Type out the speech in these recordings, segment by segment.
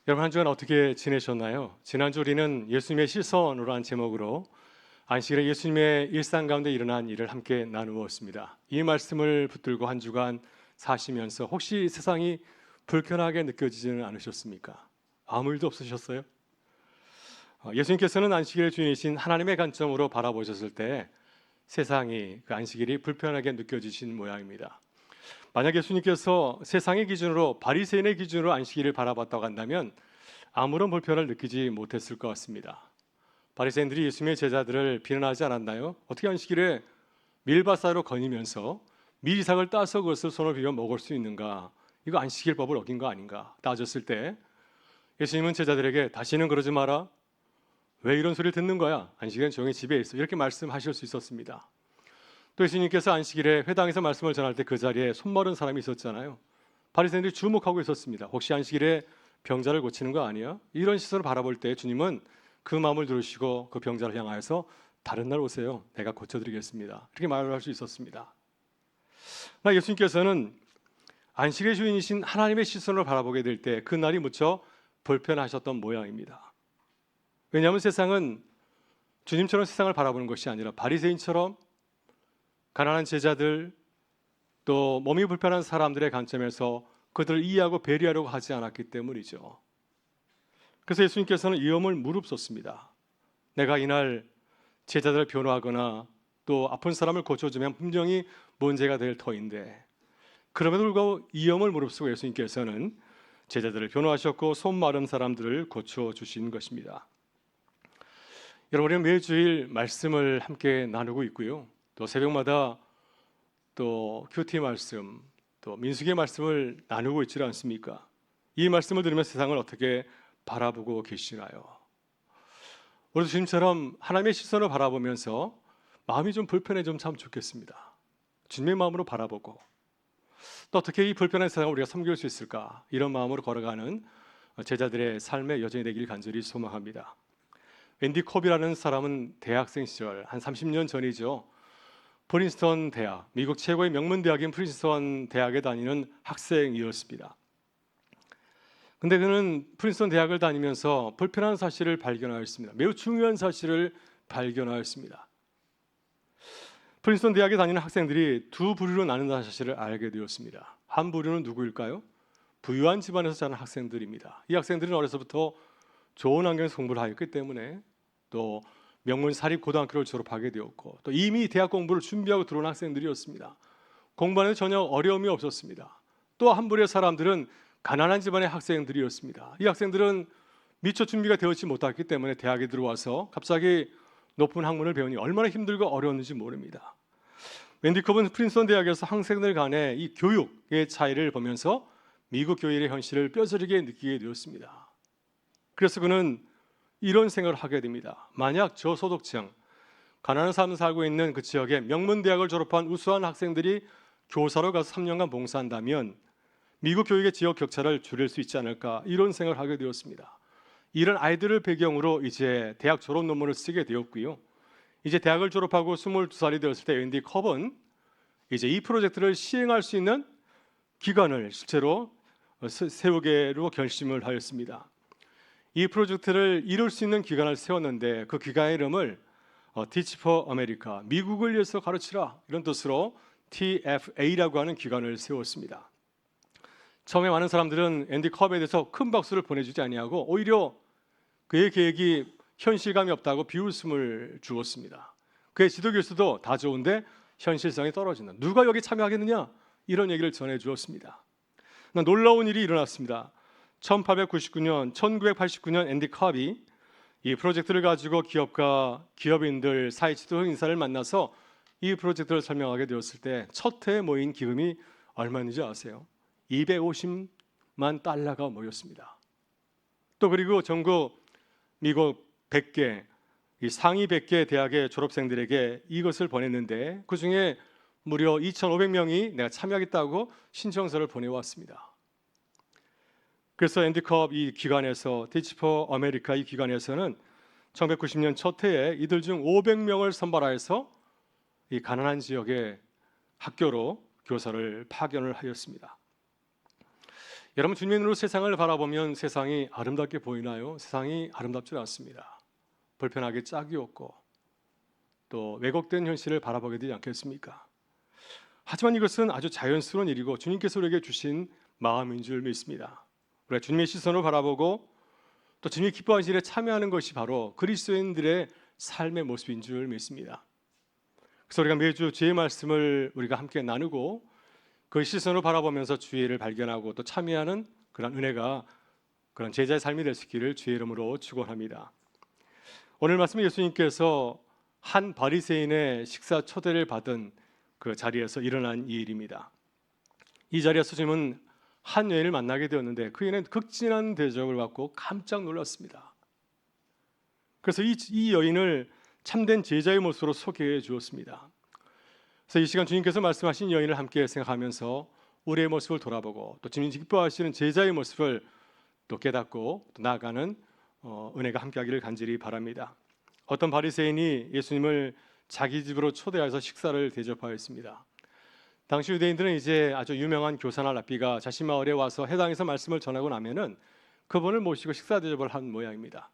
여러분 한 주간 어떻게 지내셨나요? 지난주 우리는 예수님의 시선으로란 제목으로 안식일에 예수님의 일상 가운데 일어난 일을 함께 나누었습니다. 이 말씀을 붙들고 한 주간 사시면서 혹시 세상이 불편하게 느껴지지는 않으셨습니까? 아무 일도 없으셨어요? 예수님께서는 안식일의 주인이신 하나님의 관점으로 바라보셨을 때 세상이 그 안식일이 불편하게 느껴지신 모양입니다. 만약 예수님께서 세상의 기준으로 바리새인의 기준으로 안식일을 바라봤다고 한다면 아무런 불편을 느끼지 못했을 것 같습니다. 바리새인들이 예수님의 제자들을 비난하지 않았나요? 어떻게 안식일에 밀밭사이로 거니면서 밀이삭을 따서 그것을 손을 비벼 먹을 수 있는가? 이거 안식일법을 어긴 거 아닌가? 따졌을 때 예수님은 제자들에게 다시는 그러지 마라. 왜 이런 소리를 듣는 거야? 안식일은 조용히 집에 있어. 이렇게 말씀하실 수 있었습니다. 또 예수님께서 안식일에 회당에서 말씀을 전할 때 그 자리에 손마른 사람이 있었잖아요. 바리새인들이 주목하고 있었습니다. 혹시 안식일에 병자를 고치는 거 아니야? 이런 시선을 바라볼 때 주님은 그 마음을 들으시고 그 병자를 향하여서 다른 날 오세요. 내가 고쳐드리겠습니다. 이렇게 말을 할 수 있었습니다. 그러나 예수님께서는 안식의 주인이신 하나님의 시선을 바라보게 될 때 그 날이 무척 불편하셨던 모양입니다. 왜냐하면 세상은 주님처럼 세상을 바라보는 것이 아니라 바리새인처럼 가난한 제자들 또 몸이 불편한 사람들의 관점에서 그들을 이해하고 배려하려고 하지 않았기 때문이죠. 그래서 예수님께서는 이 염을 무릅썼습니다. 내가 이날 제자들을 변호하거나 또 아픈 사람을 고쳐주면 분명히 문제가 될 터인데 그럼에도 불구하고 이 염을 무릅쓰고 예수님께서는 제자들을 변호하셨고 손 마른 사람들을 고쳐주신 것입니다. 여러분, 우리는 매주일 말씀을 함께 나누고 있고요. 또 새벽마다 또 큐티 말씀, 또 민수기의 말씀을 나누고 있지 않습니까? 이 말씀을 들으면 세상을 어떻게 바라보고 계시나요? 우리도 주님처럼 하나님의 시선을 바라보면서 마음이 좀 불편해지면 참 좋겠습니다. 주님의 마음으로 바라보고 또 어떻게 이 불편한 세상을 우리가 섬길 수 있을까? 이런 마음으로 걸어가는 제자들의 삶의 여정이 되길 간절히 소망합니다. 앤디 컵이라는 사람은 대학생 시절 한 30년 전이죠. 프린스턴 대학, 미국 최고의 명문 대학인 프린스턴 대학에 다니는 학생이었습니다. 근데 그는 프린스턴 대학을 다니면서 불편한 사실을 발견하였습니다. 매우 중요한 사실을 발견하였습니다. 프린스턴 대학에 다니는 학생들이 두 부류로 나눈다는 사실을 알게 되었습니다. 한 부류는 누구일까요? 부유한 집안에서 자란 학생들입니다. 이 학생들은 어려서부터 좋은 환경에서 공부를 하였기 때문에 또 명문 사립 고등학교를 졸업하게 되었고 또 이미 대학 공부를 준비하고 들어온 학생들이었습니다. 공부하는 전혀 어려움이 없었습니다. 또 한 부류의 사람들은 가난한 집안의 학생들이었습니다. 이 학생들은 미처 준비가 되었지 못했기 때문에 대학에 들어와서 갑자기 높은 학문을 배우니 얼마나 힘들고 어려웠는지 모릅니다. 앤디 컵은 프린스턴 대학에서 학생들 간의 이 교육의 차이를 보면서 미국 교육의 현실을 뼈저리게 느끼게 되었습니다. 그래서 그는 이런 생각을 하게 됩니다. 만약 저소득층, 가난한 사람 살고 있는 그 지역에 명문 대학을 졸업한 우수한 학생들이 교사로 가서 3년간 봉사한다면 미국 교육의 지역 격차를 줄일 수 있지 않을까 이런 생각을 하게 되었습니다. 이런 아이들을 배경으로 이제 대학 졸업 논문을 쓰게 되었고요. 이제 대학을 졸업하고 22살이 되었을 때 앤디 컵은 이제 이 프로젝트를 시행할 수 있는 기관을 실제로 세우기로 결심을 하였습니다. 이 프로젝트를 이룰 수 있는 기관을 세웠는데 그 기관의 이름을 Teach for America, 미국을 위해서 가르치라 이런 뜻으로 TFA라고 하는 기관을 세웠습니다. 처음에 많은 사람들은 앤디 컵에 대해서 큰 박수를 보내주지 아니하고 오히려 그의 계획이 현실감이 없다고 비웃음을 주었습니다. 그의 지도 교수도 다 좋은데 현실성이 떨어진다. 누가 여기 참여하겠느냐? 이런 얘기를 전해주었습니다. 놀라운 일이 일어났습니다. 1989년 앤디 컵이 이 프로젝트를 가지고 기업가, 기업인들, 사회 지도 인사를 만나서 이 프로젝트를 설명하게 되었을 때 첫 해에 모인 기금이 얼마인지 아세요? 250만 달러가 모였습니다. 또 그리고 전국 미국 100개, 이 상위 100개 대학의 졸업생들에게 이것을 보냈는데 그 중에 무려 2,500명이 내가 참여하겠다고 신청서를 보내왔습니다. 그래서 앤디 컵 이 기관에서 Teach for America 이 기관에서는 1990년 첫 해에 이들 중 500명을 선발하여서 이 가난한 지역의 학교로 교사를 파견을 하였습니다. 여러분, 주님의 눈으로 세상을 바라보면 세상이 아름답게 보이나요? 세상이 아름답지 않습니다. 불편하게 짝이 없고 또 왜곡된 현실을 바라보게 되지 않겠습니까? 하지만 이것은 아주 자연스러운 일이고 주님께서 우리에게 주신 마음인 줄 믿습니다. 우리가 주님의 시선을 바라보고 또 주님이 기뻐하신 일에 참여하는 것이 바로 그리스도인들의 삶의 모습인 줄 믿습니다. 그래서 우리가 매주 주의 말씀을 우리가 함께 나누고 그 시선을 바라보면서 주의를 발견하고 또 참여하는 그런 은혜가 그런 제자의 삶이 될 수 있기를 주의 이름으로 축원합니다. 오늘 말씀은 예수님께서 한 바리새인의 식사 초대를 받은 그 자리에서 일어난 이 일입니다. 이 자리에서 주님은 한 여인을 만나게 되었는데 그 여인은 극진한 대접을 받고 깜짝 놀랐습니다. 그래서 이 여인을 참된 제자의 모습으로 소개해 주었습니다. 그래서 이 시간 주님께서 말씀하신 여인을 함께 생각하면서 우리의 모습을 돌아보고 또 주님이 기뻐하시는 제자의 모습을 또 깨닫고 또 나아가는 은혜가 함께하기를 간절히 바랍니다. 어떤 바리새인이 예수님을 자기 집으로 초대해서 식사를 대접하였습니다. 당시 유대인들은 이제 아주 유명한 교사나 랍비가 자신 마을에 와서 해당에서 말씀을 전하고 나면은 그분을 모시고 식사 대접을 한 모양입니다.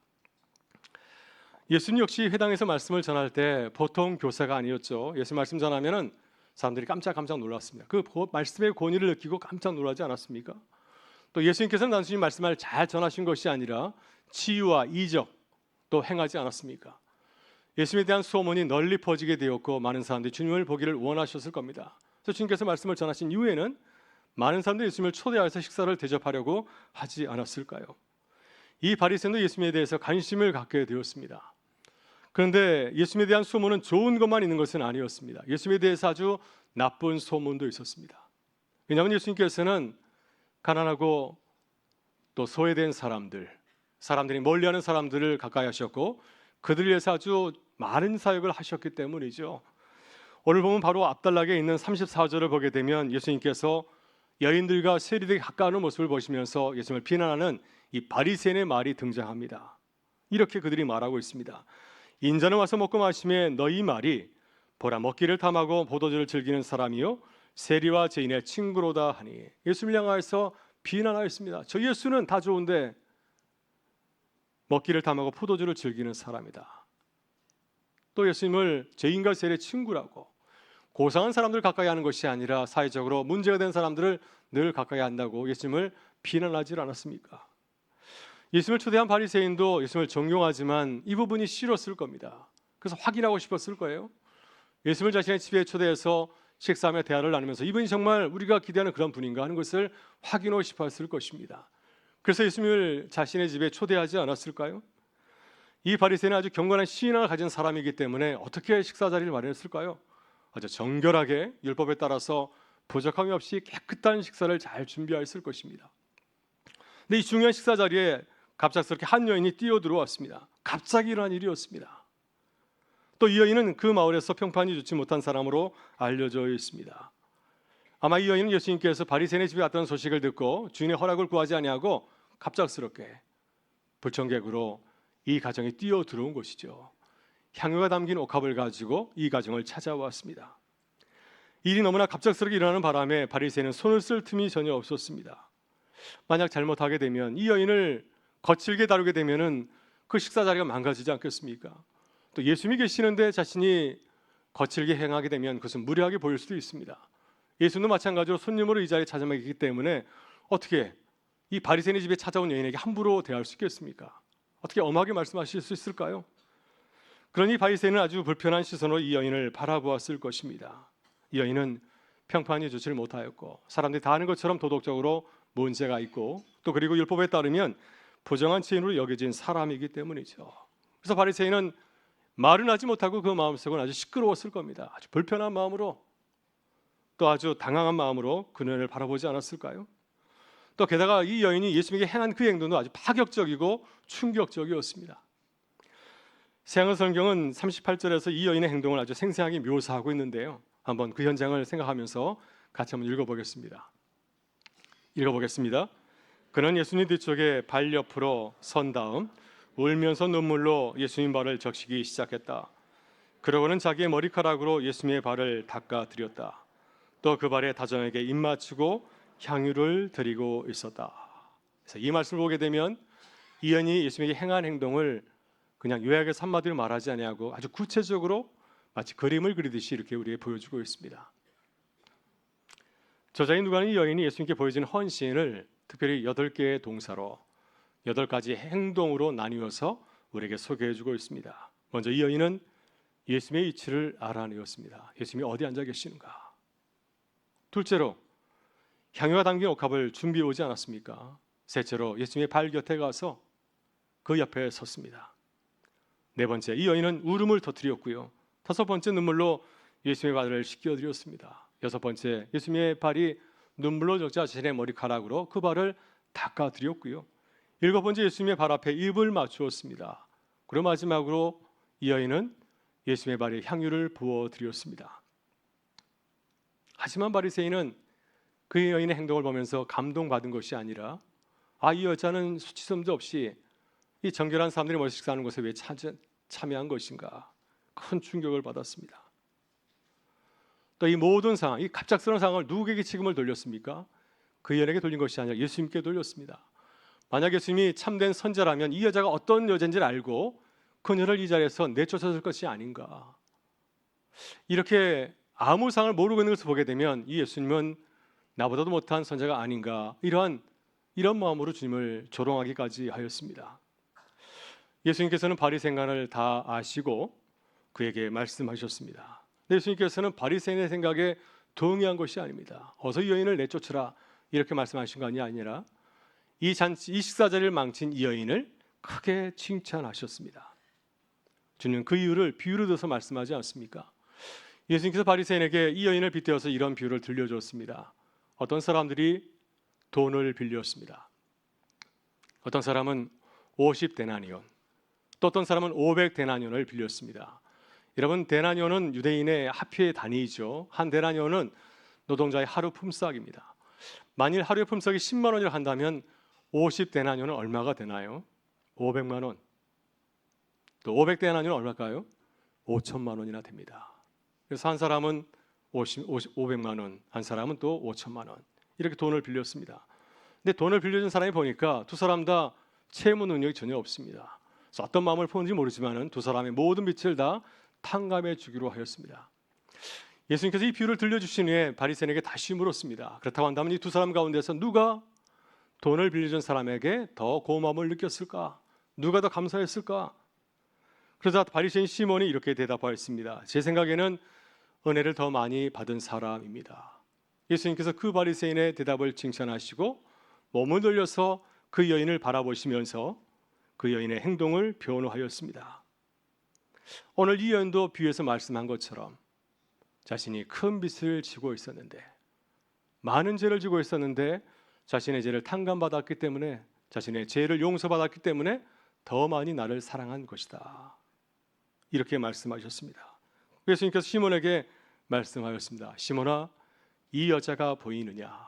예수님 역시 회당에서 말씀을 전할 때 보통 교사가 아니었죠. 예수 말씀 전하면은 사람들이 깜짝 놀랐습니다. 그 말씀의 권위를 느끼고 깜짝 놀라지 않았습니까? 또 예수님께서는 단순히 말씀을 잘 전하신 것이 아니라 치유와 이적 또 행하지 않았습니까? 예수님에 대한 소문이 널리 퍼지게 되었고 많은 사람들이 주님을 보기를 원하셨을 겁니다. 그래서 주님께서 말씀을 전하신 이후에는 많은 사람들이 예수님을 초대해서 식사를 대접하려고 하지 않았을까요? 이 바리새인도 예수님에 대해서 관심을 갖게 되었습니다. 그런데 예수님에 대한 소문은 좋은 것만 있는 것은 아니었습니다. 예수님에 대해서 아주 나쁜 소문도 있었습니다. 왜냐하면 예수님께서는 가난하고 또 소외된 사람들이 멀리하는 사람들을 가까이 하셨고 그들을 위해서 아주 많은 사역을 하셨기 때문이죠. 오늘 보면 바로 앞단락에 있는 34절을 보게 되면 예수님께서 여인들과 세리들이 가까워하는 모습을 보시면서 예수님을 비난하는 이 바리새인의 말이 등장합니다. 이렇게 그들이 말하고 있습니다. 인자는 와서 먹고 마시매 너희 말이 보라 먹기를 탐하고 포도주를 즐기는 사람이요 세리와 죄인의 친구로다 하니 예수님을 향하여서 비난하였습니다. 저 예수는 다 좋은데 먹기를 탐하고 포도주를 즐기는 사람이다. 또 예수님을 죄인과 세리의 친구라고 고상한 사람들 가까이 하는 것이 아니라 사회적으로 문제가 된 사람들을 늘 가까이 한다고 예수님을 비난하지 않았습니까? 예수님을 초대한 바리새인도 예수님을 존경하지만 이 부분이 싫었을 겁니다. 그래서 확인하고 싶었을 거예요. 예수님을 자신의 집에 초대해서 식사하며 대화를 나누면서 이분이 정말 우리가 기대하는 그런 분인가 하는 것을 확인하고 싶었을 것입니다. 그래서 예수님을 자신의 집에 초대하지 않았을까요? 이 바리새인은 아주 경건한 신앙을 가진 사람이기 때문에 어떻게 식사 자리를 마련했을까요? 아주 정결하게 율법에 따라서 부족함이 없이 깨끗한 식사를 잘 준비했을 것입니다. 근데 이 중요한 식사 자리에 갑작스럽게 한 여인이 뛰어들어왔습니다. 갑자기 일어난 일이었습니다. 또 이 여인은 그 마을에서 평판이 좋지 못한 사람으로 알려져 있습니다. 아마 이 여인은 예수님께서 바리새인의 집에 왔다는 소식을 듣고 주인의 허락을 구하지 아니하고 갑작스럽게 불청객으로 이 가정에 뛰어들어온 것이죠. 향유가 담긴 옥합을 가지고 이 가정을 찾아왔습니다. 일이 너무나 갑작스럽게 일어나는 바람에 바리새인은 손을 쓸 틈이 전혀 없었습니다. 만약 잘못하게 되면 이 여인을 거칠게 다루게 되면은 그 식사 자리가 망가지지 않겠습니까? 또 예수님이 계시는데 자신이 거칠게 행하게 되면 그것은 무례하게 보일 수도 있습니다. 예수님도 마찬가지로 손님으로 이 자리에 찾아가기 때문에 어떻게 이 바리새인의 집에 찾아온 여인에게 함부로 대할 수 있겠습니까? 어떻게 엄하게 말씀하실 수 있을까요? 그러니 바리새인은 아주 불편한 시선으로 이 여인을 바라보았을 것입니다. 이 여인은 평판이 좋지를 못하였고 사람들이 다 아는 것처럼 도덕적으로 문제가 있고 또 그리고 율법에 따르면 부정한 죄인으로 여겨진 사람이기 때문이죠. 그래서 바리새인은 말은 하지 못하고 그 마음속은 아주 시끄러웠을 겁니다. 아주 불편한 마음으로 또 아주 당황한 마음으로 그녀를 바라보지 않았을까요? 또 게다가 이 여인이 예수님에게 행한 그 행동도 아주 파격적이고 충격적이었습니다. 새학은 성경은 38절에서 이 여인의 행동을 아주 생생하게 묘사하고 있는데요. 한번 그 현장을 생각하면서 같이 한번 읽어보겠습니다. 그는 예수님 뒤쪽에 발 옆으로 선 다음 울면서 눈물로 예수님 발을 적시기 시작했다. 그러고는 자기의 머리카락으로 예수님의 발을 닦아드렸다. 또 그 발에 다정하게 입 맞추고 향유를 드리고 있었다. 그래서 이 말씀을 보게 되면 이 여인이 예수님에게 행한 행동을 그냥 요약해서 한마디로 말하지 아니하고 아주 구체적으로 마치 그림을 그리듯이 이렇게 우리에게 보여주고 있습니다. 저자인 누가는 이 여인이 예수님께 보여준 헌신을 특별히 8개의 동사로 8가지 행동으로 나뉘어서 우리에게 소개해주고 있습니다. 먼저 이 여인은 예수님의 위치를 알아내었습니다. 예수님이 어디 앉아 계시는가. 둘째로 향유가 담긴 옥합을 준비해 오지 않았습니까? 셋째로 예수님의 발 곁에 가서 그 옆에 섰습니다. 네 번째, 이 여인은 울음을 터뜨렸고요. 다섯 번째, 눈물로 예수님의 발을 씻겨드렸습니다. 여섯 번째, 예수님의 발이 눈물로 적자 자신의 머리카락으로 그 발을 닦아드렸고요. 일곱 번째, 예수님의 발 앞에 입을 맞추었습니다. 그리고 마지막으로 이 여인은 예수님의 발에 향유를 부어드렸습니다. 하지만 바리새인은 그 여인의 행동을 보면서 감동받은 것이 아니라 이 여자는 수치스럼도 없이 이 정결한 사람들이 모여 식사하는 곳에 왜 참여한 것인가, 큰 충격을 받았습니다. 또 이 모든 상황, 이 갑작스러운 상황을 누구에게 책임을 돌렸습니까? 그 여인에게 돌린 것이 아니라 예수님께 돌렸습니다. 만약 예수님이 참된 선자라면 이 여자가 어떤 여자인지를 알고 그녀를 이 자리에서 내쫓았을 것이 아닌가. 이렇게 아무 상을 모르고 있는 것을 보게 되면 이 예수님은 나보다도 못한 선자가 아닌가, 이런 마음으로 주님을 조롱하기까지 하였습니다. 예수님께서는 바리새인간을 다 아시고 그에게 말씀하셨습니다. 예수님께서는 바리새인의 생각에 동의한 것이 아닙니다. 어서 이 여인을 내쫓으라 이렇게 말씀하신 것이 아니라 이 식사 자리를 망친 이 여인을 크게 칭찬하셨습니다. 주님 그 이유를 비유로 들어서 말씀하지 않습니까? 예수님께서 바리새인에게 이 여인을 빗대어서 이런 비유를 들려줬습니다. 어떤 사람들이 돈을 빌렸습니다. 어떤 사람은 50데나니온, 또 어떤 사람은 500데나니온을 빌렸습니다. 여러분, 데나니온은 유대인의 화폐의 단위이죠. 한 데나니온은 노동자의 하루 품삯입니다. 만일 하루의 품삯이 10만 원이라 한다면 50데나니온은 얼마가 되나요? 500만 원. 또 500데나니온은 얼마일까요? 5천만 원이나 됩니다. 그래서 한 사람은 500만 원, 한 사람은 또 5천만 원, 이렇게 돈을 빌렸습니다. 근데 돈을 빌려준 사람이 보니까 두 사람 다 채무 능력이 전혀 없습니다. 그래서 어떤 마음을 품은지 모르지만 두 사람의 모든 빚을 다 탕감해 주기로 하였습니다. 예수님께서 이 비유를 들려주신 후에 바리새인에게 다시 물었습니다. 그렇다고 한다면 이 두 사람 가운데서 누가 돈을 빌려준 사람에게 더 고마움을 느꼈을까? 누가 더 감사했을까? 그러자 바리새인 시몬이 이렇게 대답하였습니다. 제 생각에는 은혜를 더 많이 받은 사람입니다. 예수님께서 그 바리새인의 대답을 칭찬하시고 몸을 돌려서 그 여인을 바라보시면서 그 여인의 행동을 변호하였습니다. 오늘 이 여인도 비유에서 말씀한 것처럼 자신이 큰 빚을 지고 있었는데, 많은 죄를 지고 있었는데 자신의 죄를 탕감받았기 때문에, 자신의 죄를 용서받았기 때문에 더 많이 나를 사랑한 것이다, 이렇게 말씀하셨습니다. 예수님께서 시몬에게 말씀하였습니다. 시몬아, 이 여자가 보이느냐?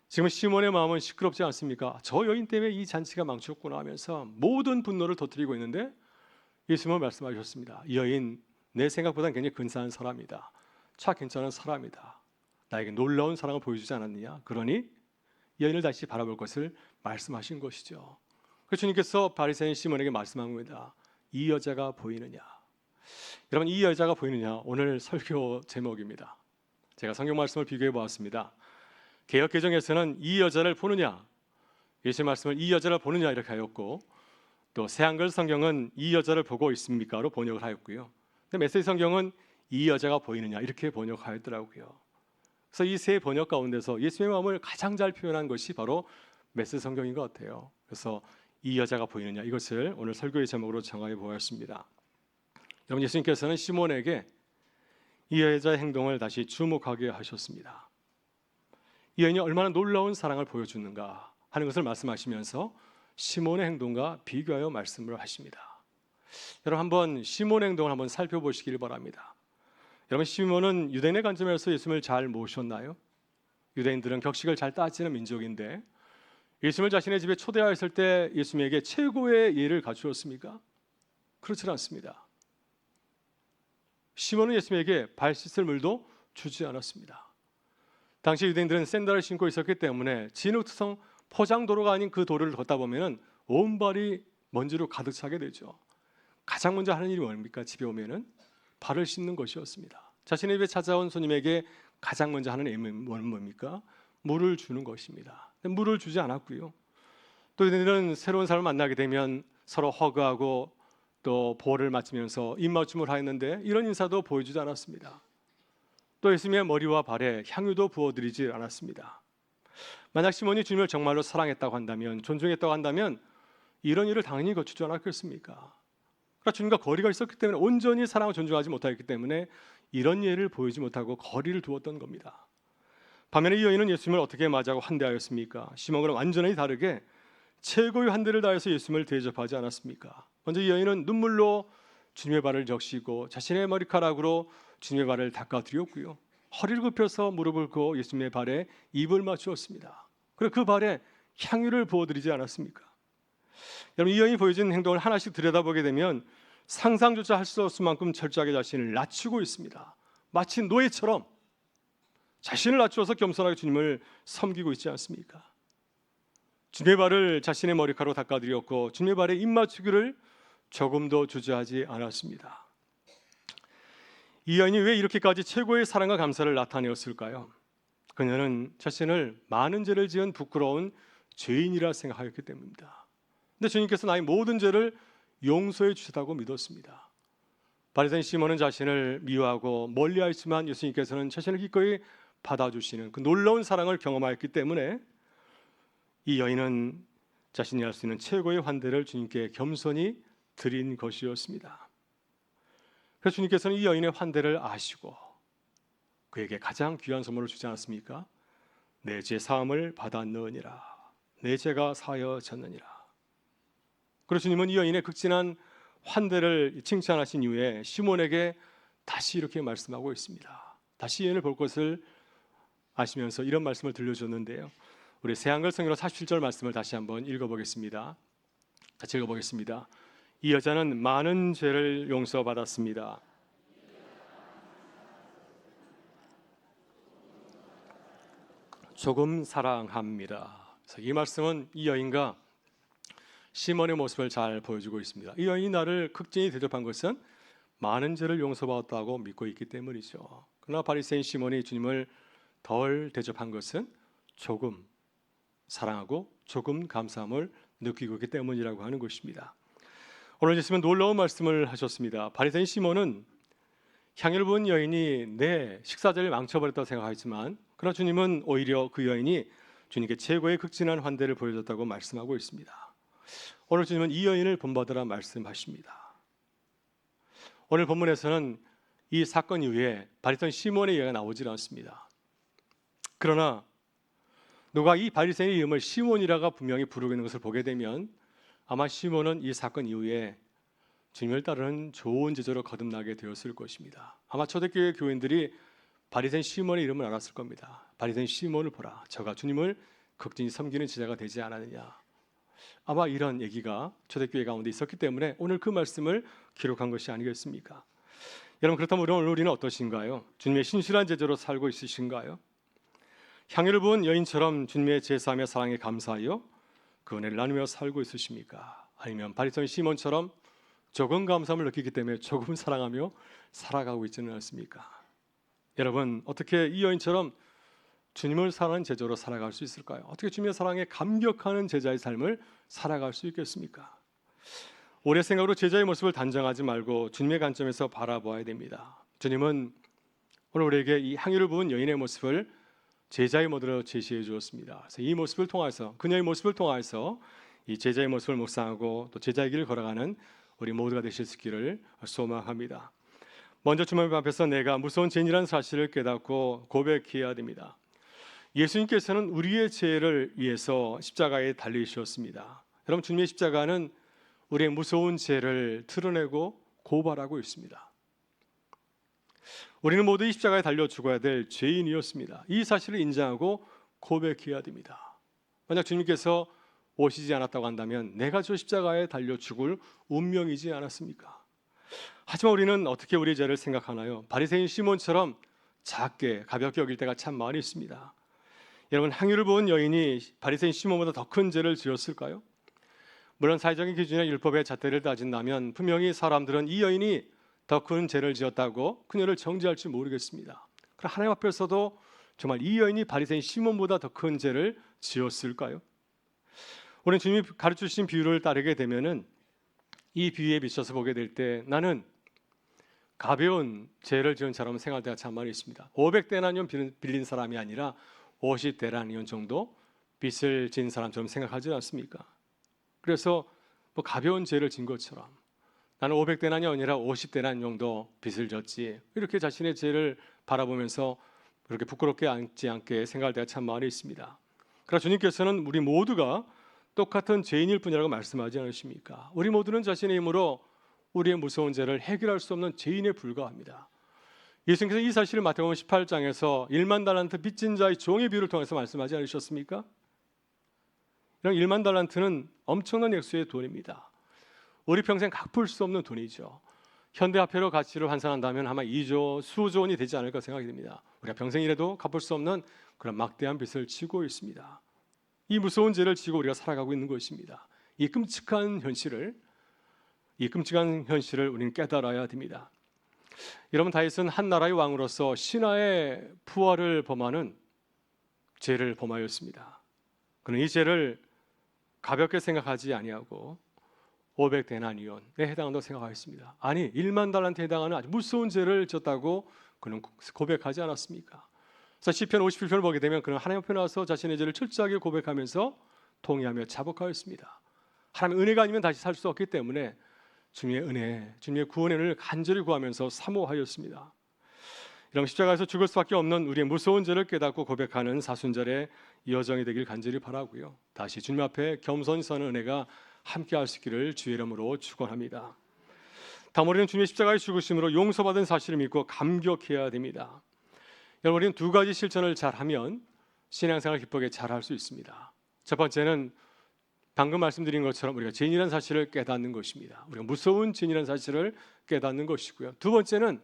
지금 시몬의 마음은 시끄럽지 않습니까? 저 여인 때문에 이 잔치가 망쳤구나 하면서 모든 분노를 터뜨리고 있는데 예수님은 말씀하셨습니다. 이 여인 내 생각보다는 굉장히 근사한 사람이다. 차 괜찮은 사람이다. 나에게 놀라운 사랑을 보여주지 않았느냐? 그러니 여인을 다시 바라볼 것을 말씀하신 것이죠. 그래서 주님께서 바리새인 시몬에게 말씀한 겁니다. 이 여자가 보이느냐? 여러분, 이 여자가 보이느냐? 오늘 설교 제목입니다. 제가 성경 말씀을 비교해 보았습니다. 개역 개정에서는 이 여자를 보느냐, 예수의 말씀을 이 여자를 보느냐 이렇게 하였고, 또 새한글 성경은 이 여자를 보고 있습니까로 번역을 하였고요. 근데 메시지 성경은 이 여자가 보이느냐 이렇게 번역하였더라고요. 그래서 이 세 번역 가운데서 예수님의 마음을 가장 잘 표현한 것이 바로 메시지 성경인 것 같아요. 그래서 이 여자가 보이느냐, 이것을 오늘 설교의 제목으로 정하여 보았습니다. 여러분, 예수님께서는 시몬에게 이 여자의 행동을 다시 주목하게 하셨습니다. 이 여인이 얼마나 놀라운 사랑을 보여주는가 하는 것을 말씀하시면서 시몬의 행동과 비교하여 말씀을 하십니다. 여러분, 한번 시몬의 행동을 한번 살펴보시길 바랍니다. 여러분, 시몬은 유대인의 관점에서 예수님을 잘 모셨나요? 유대인들은 격식을 잘 따지는 민족인데 예수님을 자신의 집에 초대하였을 때 예수님에게 최고의 예를 갖추었습니까? 그렇지 않습니다. 시몬은 예수님에게 발 씻을 물도 주지 않았습니다. 당시 유대인들은 샌들을 신고 있었기 때문에 진흙성 포장도로가 아닌 그 도로를 걷다 보면은 온 발이 먼지로 가득 차게 되죠. 가장 먼저 하는 일이 뭡니까? 집에 오면은 발을 씻는 것이었습니다. 자신의 집에 찾아온 손님에게 가장 먼저 하는 일은 뭡니까? 물을 주는 것입니다. 물을 주지 않았고요. 또 이들은 새로운 사람을 만나게 되면 서로 허그하고 또 보호를 맞추면서 입맞춤을 하였는데 이런 인사도 보여주지 않았습니다. 또 예수님의 머리와 발에 향유도 부어드리지 않았습니다. 만약 시몬이 주님을 정말로 사랑했다고 한다면, 존중했다고 한다면 이런 일을 당연히 거치지 않았겠습니까? 그러나 주님과 거리가 있었기 때문에, 온전히 사랑을 존중하지 못하였기 때문에 이런 예를 보이지 못하고 거리를 두었던 겁니다. 반면에 이 여인은 예수님을 어떻게 맞이하고 환대하였습니까? 시몬과는 완전히 다르게 최고의 환대를 다해서 예수님을 대접하지 않았습니까? 먼저 이 여인은 눈물로 주님의 발을 적시고 자신의 머리카락으로 주님의 발을 닦아드렸고요. 허리를 굽혀서 무릎을 꿇고 예수님의 발에 입을 맞추었습니다. 그리고 그 발에 향유를 부어드리지 않았습니까? 여러분, 이 여인이 보여준 행동을 하나씩 들여다보게 되면 상상조차 할 수 없을 만큼 철저하게 자신을 낮추고 있습니다. 마치 노예처럼 자신을 낮추어서 겸손하게 주님을 섬기고 있지 않습니까? 주님의 발을 자신의 머리카락으로 닦아드렸고 주님의 발에 입 맞추기를 조금도 주저하지 않았습니다. 이 여인이 왜 이렇게까지 최고의 사랑과 감사를 나타내었을까요? 그녀는 자신을 많은 죄를 지은 부끄러운 죄인이라 생각하였기 때문입니다. 근데 주님께서 나의 모든 죄를 용서해 주셨다고 믿었습니다. 바리새인 시몬은 자신을 미워하고 멀리하였지만 예수님께서는 자신을 기꺼이 받아주시는 그 놀라운 사랑을 경험하였기 때문에 이 여인은 자신이 할 수 있는 최고의 환대를 주님께 겸손히 드린 것이었습니다. 그래서 주님께서는 이 여인의 환대를 아시고 그에게 가장 귀한 선물을 주지 않았습니까? 내 죄 사함을 받았느니라. 내 죄가 사여졌느니라. 그래서 주님은 이 여인의 극진한 환대를 칭찬하신 이후에 시몬에게 다시 이렇게 말씀하고 있습니다. 다시 이 여인을 볼 것을 아시면서 이런 말씀을 들려줬는데요. 우리 새한글 성경 47절 말씀을 다시 한번 읽어보겠습니다. 같이 읽어보겠습니다. 이 여자는 많은 죄를 용서받았습니다. 조금 사랑합니다. 이 말씀은 이 여인과 시몬의 모습을 잘 보여주고 있습니다. 이 여인이 나를 극진히 대접한 것은 많은 죄를 용서받았다고 믿고 있기 때문이죠. 그러나 바리새인 시몬이 주님을 덜 대접한 것은 조금 사랑하고 조금 감사함을 느끼고 있기 때문이라고 하는 것입니다. 오늘 예수님은 놀라운 말씀을 하셨습니다. 바리새인 시몬은 향유를 부은 여인이 내 식사자를 망쳐버렸다고 생각하지만 그러나 주님은 오히려 그 여인이 주님께 최고의 극진한 환대를 보여줬다고 말씀하고 있습니다. 오늘 주님은 이 여인을 본받으라 말씀하십니다. 오늘 본문에서는 이 사건 이후에 바리새인 시몬의 이야기가 나오질 않습니다. 그러나 누가 이 바리새인의 이름을 시몬이라가 분명히 부르고 있는 것을 보게 되면 아마 시몬은 이 사건 이후에 주님을 따르는 좋은 제자로 거듭나게 되었을 것입니다. 아마 초대교회 교인들이 바리새인 시몬의 이름을 알았을 겁니다. 바리새인 시몬을 보라, 저가 주님을 극진히 섬기는 제자가 되지 않았느냐. 아마 이런 얘기가 초대교회 가운데 있었기 때문에 오늘 그 말씀을 기록한 것이 아니겠습니까? 여러분, 그렇다면 오늘 우리는 어떠신가요? 주님의 신실한 제자로 살고 있으신가요? 향유를 부은 여인처럼 주님의 제사하며 사랑에 감사하여 그 은혜를 나누며 살고 있으십니까? 아니면 바리새인 시몬처럼 조금 감사함을 느끼기 때문에 조금 사랑하며 살아가고 있지는 않습니까? 여러분, 어떻게 이 여인처럼 주님을 사랑하는 제자로 살아갈 수 있을까요? 어떻게 주님의 사랑에 감격하는 제자의 삶을 살아갈 수 있겠습니까? 오래 생각으로 제자의 모습을 단정하지 말고 주님의 관점에서 바라보아야 됩니다. 주님은 오늘 우리에게 이 향유를 부은 여인의 모습을 제자의 모델로 제시해 주었습니다. 그래서 이 모습을 통해서, 그녀의 모습을 통해서 이 제자의 모습을 묵상하고 또 제자의 길을 걸어가는 우리 모두가 되실 수 있기를 소망합니다. 먼저 주님 앞에서 내가 무서운 죄인이라는 사실을 깨닫고 고백해야 됩니다. 예수님께서는 우리의 죄를 위해서 십자가에 달리셨습니다. 여러분, 주님의 십자가는 우리의 무서운 죄를 드러내고 고발하고 있습니다. 우리는 모두 이 십자가에 달려 죽어야 될 죄인이었습니다. 이 사실을 인정하고 고백해야 됩니다. 만약 주님께서 오시지 않았다고 한다면 내가 저 십자가에 달려 죽을 운명이지 않았습니까? 하지만 우리는 어떻게 우리의 죄를 생각하나요? 바리새인 시몬처럼 작게 가볍게 여길 때가 참 많이 있습니다. 여러분, 향유를 부은 여인이 바리새인 시몬보다 더 큰 죄를 지었을까요? 물론 사회적인 기준이나 율법의 잣대를 따진다면 분명히 사람들은 이 여인이 더 큰 죄를 지었다고 그녀를 정죄할지 모르겠습니다. 그럼 하나님 앞에서도 정말 이 여인이 바리새인 시몬보다 더 큰 죄를 지었을까요? 우리는 주님이 가르쳐 주신 비유를 따르게 되면은 이 비유에 비춰서 보게 될 때 나는 가벼운 죄를 지은 사람은 생각할 때가 참 많이 있습니다. 500데나리온 빌린 사람이 아니라 50데나리온 정도 빚을 진 사람처럼 생각하지 않습니까? 그래서 뭐 가벼운 죄를 진 것처럼 나는 500데나리온이 아니라 50데나리온 정도 빚을 졌지, 이렇게 자신의 죄를 바라보면서 그렇게 부끄럽게 앉지 않게 생각할 때가 참 많이 있습니다. 그러나 주님께서는 우리 모두가 똑같은 죄인일 뿐이라고 말씀하지 않으십니까? 우리 모두는 자신의 힘으로 우리의 무서운 죄를 해결할 수 없는 죄인에 불과합니다. 예수님께서 이 사실을 마태복음 18장에서 1만 달란트 빚진 자의 종의 비유를 통해서 말씀하지 않으셨습니까? 이런 1만 달란트는 엄청난 액수의 돈입니다. 우리 평생 갚을 수 없는 돈이죠. 현대화폐로 가치를 환산한다면 아마 2조, 수조 원이 되지 않을까 생각이 됩니다. 우리가 평생 일해도 갚을 수 없는 그런 막대한 빚을 지고 있습니다. 이 무서운 죄를 지고 우리가 살아가고 있는 것입니다. 이 끔찍한 현실을 우리는 깨달아야 됩니다. 여러분, 다윗은 한 나라의 왕으로서 신하의 부하를 범하는 죄를 범하였습니다. 그는 이 죄를 가볍게 생각하지 아니하고 500데나리온에 해당한다고 생각하였습니다. 아니, 1만 달란트에 해당하는 아주 무서운 죄를 졌다고 그는 고백하지 않았습니까? 그래서 시편 57편을 보게 되면 그는 하나님 앞에 나와서 자신의 죄를 철저하게 고백하면서 통회하며 자복하였습니다. 하나님의 은혜가 아니면 다시 살 수 없기 때문에 주님의 은혜, 주님의 구원의 은혜를 간절히 구하면서 사모하였습니다. 이런 십자가에서 죽을 수밖에 없는 우리의 무서운 죄를 깨닫고 고백하는 사순절의 여정이 되길 간절히 바라고요. 다시 주님 앞에 겸손히 서는 은혜가 함께 할 수 있기를 주의 이름으로 축원합니다. 다음, 우리는 주님의 십자가의 죽으심으로 용서받은 사실을 믿고 감격해야 됩니다. 여러분, 우리는 두 가지 실천을 잘하면 신앙생활 기쁘게 잘할 수 있습니다. 첫 번째는 방금 말씀드린 것처럼 우리가 죄인이라는 사실을 깨닫는 것입니다. 우리가 무서운 죄인이라는 사실을 깨닫는 것이고요. 두 번째는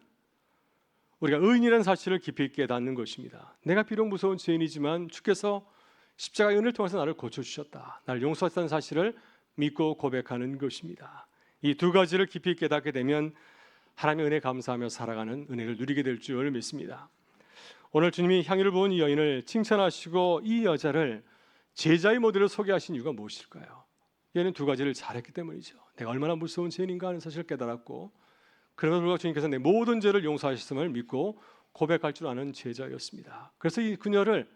우리가 의인이라는 사실을 깊이 깨닫는 것입니다. 내가 비록 무서운 죄인이지만 주께서 십자가의 은혜를 통해서 나를 고쳐주셨다, 나를 용서하셨다는 사실을 믿고 고백하는 것입니다. 이 두 가지를 깊이 깨닫게 되면 하나님의 은혜 감사하며 살아가는 은혜를 누리게 될 줄 믿습니다. 오늘 주님이 향유를 부은 이 여인을 칭찬하시고 이 여자를 제자의 모델로 소개하신 이유가 무엇일까요? 얘는 두 가지를 잘했기 때문이죠. 내가 얼마나 무서운 죄인인가 하는 사실을 깨달았고, 그러나 불구하고 주님께서 내 모든 죄를 용서하셨음을 믿고 고백할 줄 아는 제자였습니다. 그래서 이 그녀를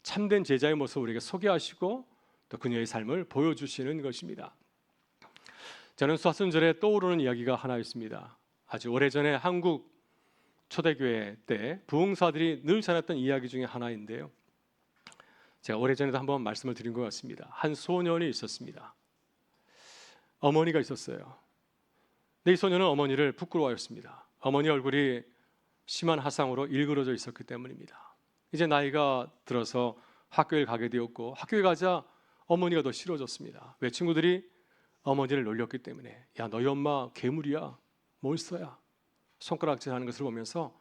참된 제자의 모습으로 우리에게 소개하시고 또 그녀의 삶을 보여주시는 것입니다. 저는 사순절에 떠오르는 이야기가 하나 있습니다. 아주 오래전에 한국 초대교회 때 부흥사들이 늘 전했던 이야기 중에 하나인데요, 제가 오래전에도 한번 말씀을 드린 것 같습니다. 한 소년이 있었습니다. 어머니가 있었어요. 근데 이 소년은 어머니를 부끄러워하였습니다. 어머니 얼굴이 심한 화상으로 일그러져 있었기 때문입니다. 이제 나이가 들어서 학교에 가게 되었고, 학교에 가자 어머니가 더 싫어졌습니다. 왜? 친구들이 어머니를 놀렸기 때문에. 야, 너희 엄마 괴물이야, 몬스터야, 손가락질하는 것을 보면서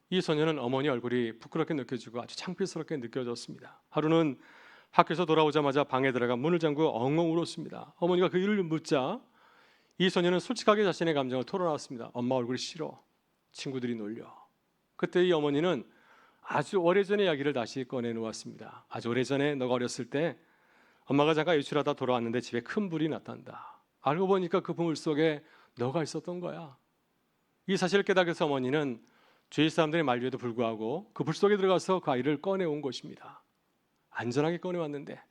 이 소년은 어머니 얼굴이 부끄럽게 느껴지고 아주 창피스럽게 느껴졌습니다. 하루는 학교에서 돌아오자마자 방에 들어가 문을 잠그고 엉엉 울었습니다. 어머니가 그 일을 묻자 이 소년은 솔직하게 자신의 감정을 털어놨습니다. 엄마 얼굴이 싫어, 친구들이 놀려. 그때 이 어머니는 아주 오래전의 이야기를 다시 꺼내놓았습니다. 아주 오래전에 너가 어렸을 때 엄마가 잠깐 외출하다 돌아왔는데 집에 큰 불이 났단다. 알고 보니까 그 불 속에 너가 있었던 거야. 이 사실을 깨닫게 어머니는 주위 사람들의 만류에도 불구하고 그 불 속에 들어가서 그 아이를 꺼내온 것입니다. 안전하게 꺼내왔는데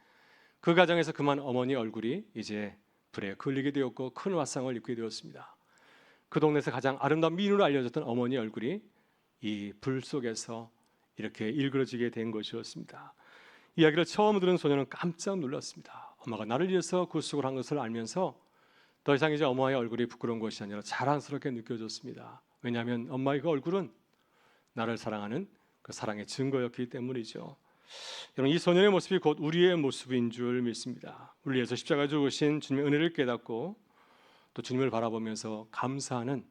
그 과정에서 그만 어머니 얼굴이 이제 불에 걸리게 되었고 큰 화상을 입게 되었습니다. 그 동네에서 가장 아름다운 미인으로 알려졌던 어머니 얼굴이 이 불 속에서 이렇게 일그러지게 된 것이었습니다. 이야기를 처음 들은 소녀는 깜짝 놀랐습니다. 엄마가 나를 위해서 구속을 한 것을 알면서 더 이상 이제 엄마의 얼굴이 부끄러운 것이 아니라 자랑스럽게 느껴졌습니다. 왜냐하면 엄마의 그 얼굴은 나를 사랑하는 그 사랑의 증거였기 때문이죠. 여러분, 이 소년의 모습이 곧 우리의 모습인 줄 믿습니다. 우리 위해서 십자가에 죽으신 주님의 은혜를 깨닫고 또 주님을 바라보면서 감사하는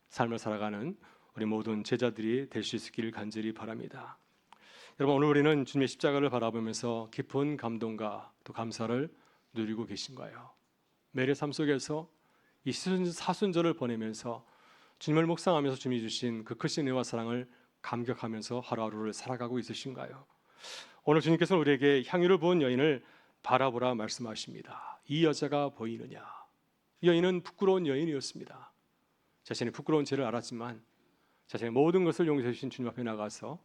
삶을 살아가는 우리 모든 제자들이 될 수 있기를 간절히 바랍니다. 여러분, 오늘 우리는 주님의 십자가를 바라보면서 깊은 감동과 또 감사를 누리고 계신가요? 매일의 삶 속에서 이 사순절을 보내면서 주님을 묵상하면서 주님이 주신 그 크신 은혜와 사랑을 감격하면서 하루하루를 살아가고 있으신가요? 오늘 주님께서는 우리에게 향유를 부은 여인을 바라보라 말씀하십니다. 이 여자가 보이느냐? 이 여인은 부끄러운 여인이었습니다. 자신의 부끄러운 죄를 알았지만 자신의 모든 것을 용서해 주신 주님 앞에 나가서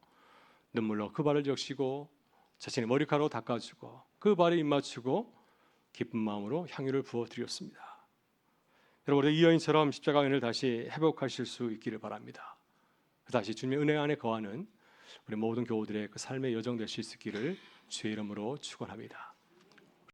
눈물로 그 발을 적시고 자신의 머리카락으로 닦아주고 그 발에 입맞추고 기쁜 마음으로 향유를 부어드렸습니다. 여러분, 우리 이 여인처럼 십자가 은혜를 다시 회복하실 수 있기를 바랍니다. 다시 주님의 은혜 안에 거하는 우리 모든 교우들의 그 삶의 여정 될 수 있기를 주의 이름으로 축원합니다.